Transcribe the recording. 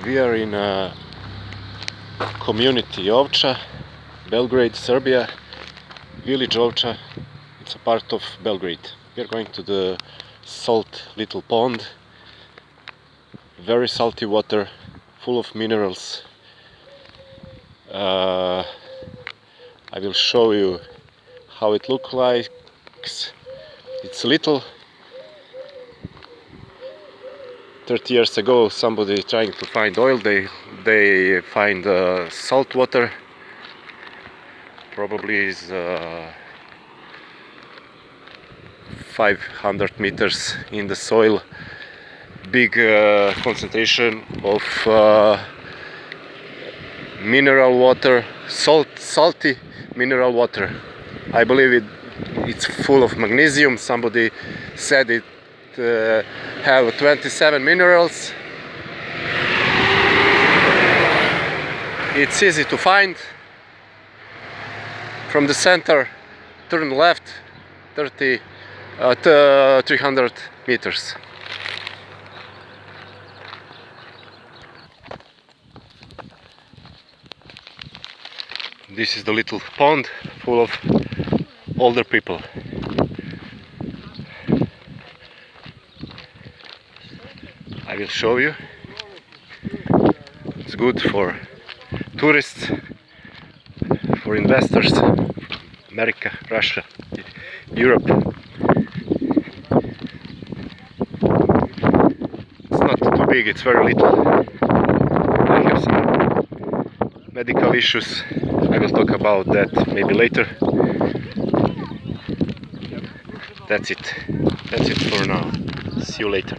We are in a community Ovča, Belgrade, Serbia, village Ovča. It's a part of Belgrade. We are going to the salt little pond. Very salty water, full of minerals. I will show you how it looks like. It's little. 30 years ago, somebody trying to find oil, they find salt water. Probably is 500 meters in the soil. Big concentration of mineral water, salty mineral water. I believe it's full of magnesium. Somebody said it have 27 minerals. It's easy to find. From the center, turn left 300 meters. This is the little pond full of older people. I will show you. It's good for tourists, for investors, America, Russia, Europe. It's not too big, it's very little. I have some medical issues. I will talk about that maybe later. That's it. That's it for now. See you later.